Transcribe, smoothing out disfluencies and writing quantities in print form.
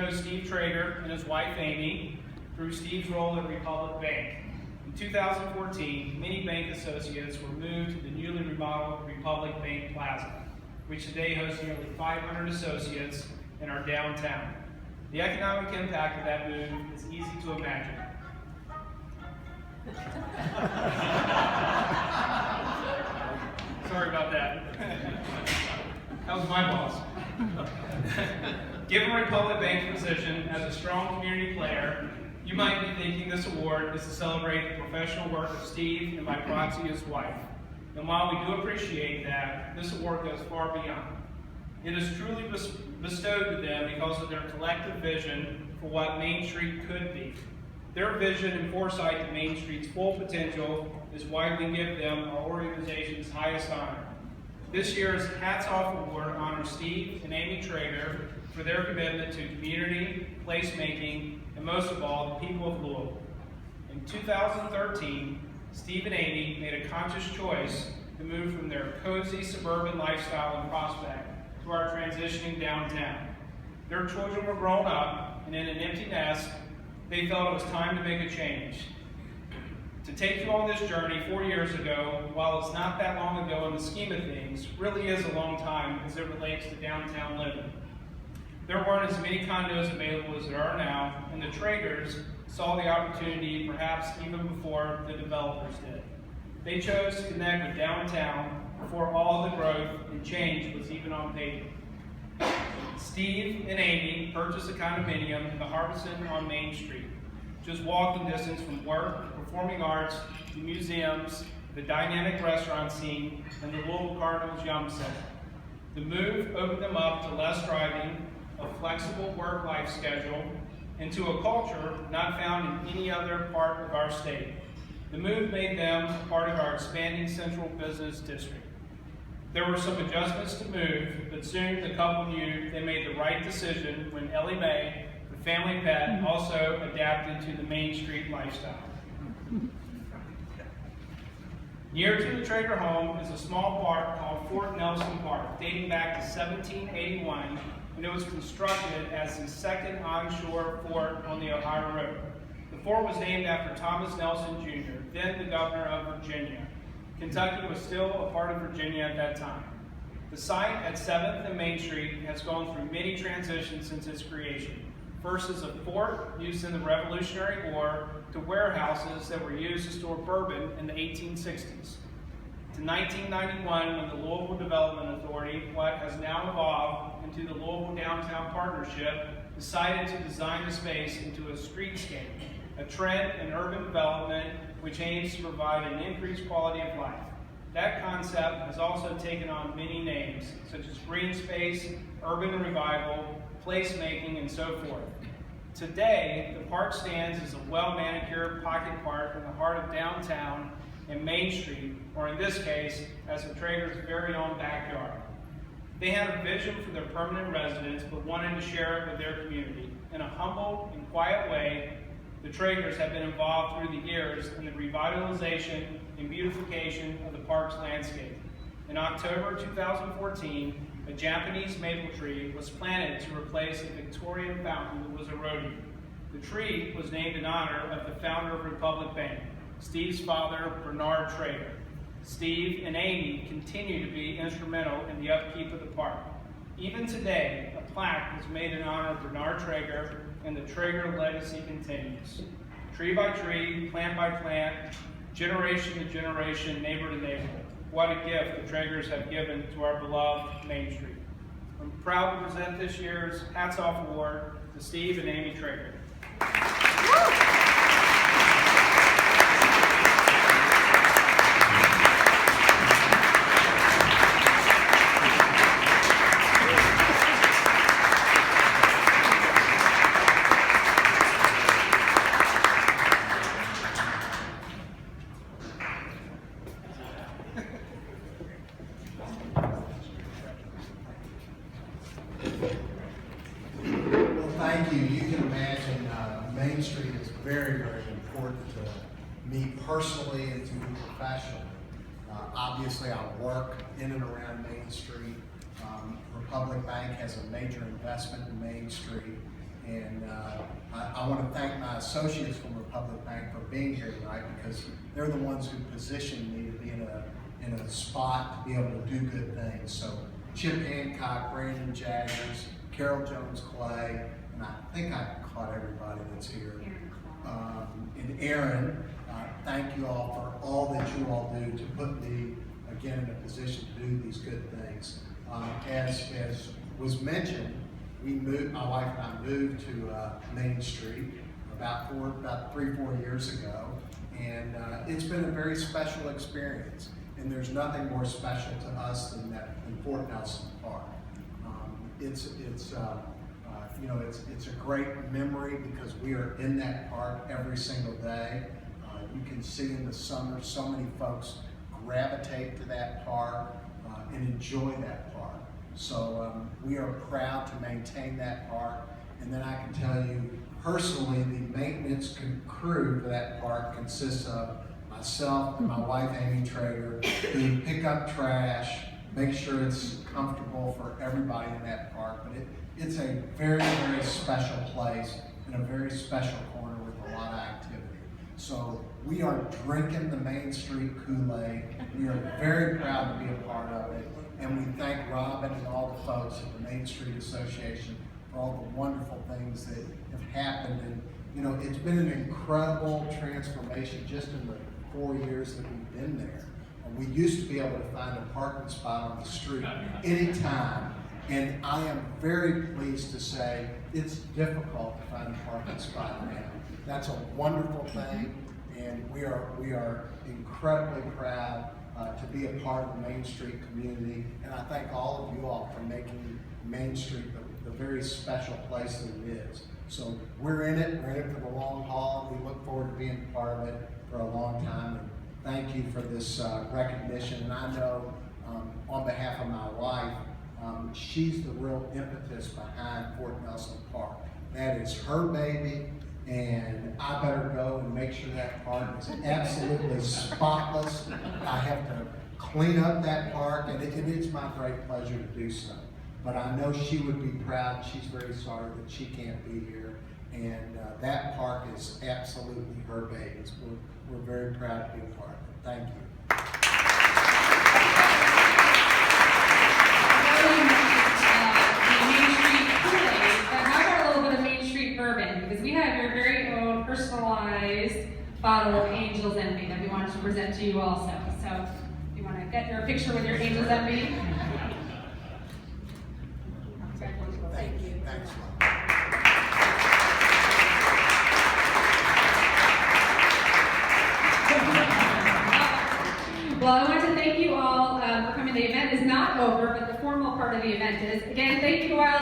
know Steve Traeger and his wife Amy through Steve's role at Republic Bank. In 2014, many bank associates were moved to the newly remodeled Republic Bank Plaza, which today hosts nearly 500 associates in our downtown. The economic impact of that move is easy to imagine. Sorry about that. That was my boss. Given Republic Bank's position as a strong community player, you might be thinking this award is to celebrate the professional work of Steve and by proxy his wife. And while we do appreciate that, this award goes far beyond. It is truly bestowed to them because of their collective vision for what Main Street could be. Their vision and foresight to Main Street's full potential is why we give them our organization's highest honor. This year's Hats Off Award honors Steve and Amy Traeger for their commitment to community, placemaking, and most of all, the people of Louisville. In 2013, Steve and Amy made a conscious choice to move from their cozy suburban lifestyle in Prospect to our transitioning downtown. Their children were grown up, and in an empty nest, they felt it was time to make a change. To take you on this journey 4 years ago, while it's not that long ago in the scheme of things, really is a long time as it relates to downtown living. There weren't as many condos available as there are now, and the Traegers saw the opportunity perhaps even before the developers did. They chose to connect with downtown before all the growth and change was even on paper. Steve and Amy purchased a condominium in the Harbison on Main Street, just walking distance from work, performing arts, to museums, the dynamic restaurant scene, and the Louisville Cardinals Yum Center. The move opened them up to less driving, a flexible work-life schedule, and to a culture not found in any other part of our state. The move made them part of our expanding central business district. There were some adjustments to move, but soon the couple knew they made the right decision when Ellie Mae, the family pet, also adapted to the Main Street lifestyle. Near to the Traeger home is a small park called Fort Nelson Park, dating back to 1781, when it was constructed as the second onshore fort on the Ohio River. The fort was named after Thomas Nelson Jr., then the governor of Virginia. Kentucky was still a part of Virginia at that time. The site at 7th and Main Street has gone through many transitions since its creation. First as a fort used in the Revolutionary War, to warehouses that were used to store bourbon in the 1860s. To 1991, when the Louisville Development Authority, what has now evolved into the Louisville Downtown Partnership, decided to design the space into a streetscape, a trend in urban development which aims to provide an increased quality of life. That concept has also taken on many names, such as green space, urban revival, placemaking, and so forth. Today, the park stands as a well-manicured pocket park in the heart of downtown and Main Street, or in this case, as the Traeger's very own backyard. They had a vision for their permanent residents, but wanted to share it with their community. In a humble and quiet way, the Traegers have been involved through the years in the revitalization and beautification of the park's landscape. In October 2014, a Japanese maple tree was planted to replace a Victorian fountain that was eroding. The tree was named in honor of the founder of Republic Bank, Steve's father, Bernard Traeger. Steve and Amy continue to be instrumental in the upkeep of the park. Even today, a plaque was made in honor of Bernard Traeger, and the Traeger legacy continues. Tree by tree, plant by plant, generation to generation, neighbor to neighbor. What a gift the Traegers have given to our beloved Main Street. I'm proud to present this year's Hats Off Award to Steve and Amy Traeger. Thank you. You can imagine Main Street is very, very important to me personally and to me professionally. Obviously, I work in and around Main Street. Republic Bank has a major investment in Main Street. And I want to thank my associates from Republic Bank for being here tonight, because they're the ones who positioned me to be in a spot to be able to do good things. So Chip Hancock, Brandon Jaggers, Carol Jones Clay, and I think I caught everybody that's here. And Aaron, thank you all for all that you all do to put me again in a position to do these good things. As was mentioned, my wife and I moved to Main Street about 3-4 years ago, and it's been a very special experience. And there's nothing more special to us than Fort Nelson Park. It's a great memory because we are in that park every single day. You can see in the summer so many folks gravitate to that park and enjoy that park. So we are proud to maintain that park. And then I can tell you personally, the maintenance crew for that park consists of myself and my wife Amy Traeger, who pick up trash, make sure it's comfortable for everybody in that park. But it's a very, very special place and a very special corner with a lot of activity. So we are drinking the Main Street Kool-Aid. We are very proud to be a part of it. And we thank Robin and all the folks at the Main Street Association for all the wonderful things that have happened. And you know, it's been an incredible transformation just in the 4 years that we've been there. We used to be able to find a parking spot on the street anytime. And I am very pleased to say it's difficult to find a parking spot now. That's a wonderful thing, and we are incredibly proud to be a part of the Main Street community. And I thank all of you all for making Main Street the very special place that it is. So we're in it for the long haul. We look forward to being part of it for a long time. And thank you for this recognition. And I know on behalf of my wife, she's the real impetus behind Fort Nelson Park. That is her baby, and I better go and make sure that park is absolutely spotless. I have to clean up that park, and it's my great pleasure to do so. But I know she would be proud. She's very sorry that she can't be here, and that park is absolutely her baby. So we're very proud to be a part of it. Thank you. Because we have your very own personalized bottle of Angel's Envy that we wanted to present to you also. So if you want to get your picture with your Angel's Envy. Thank you. Thanks. Well, I want to thank you all for coming. The event is not over, but the formal part of the event is. Again, thank you all.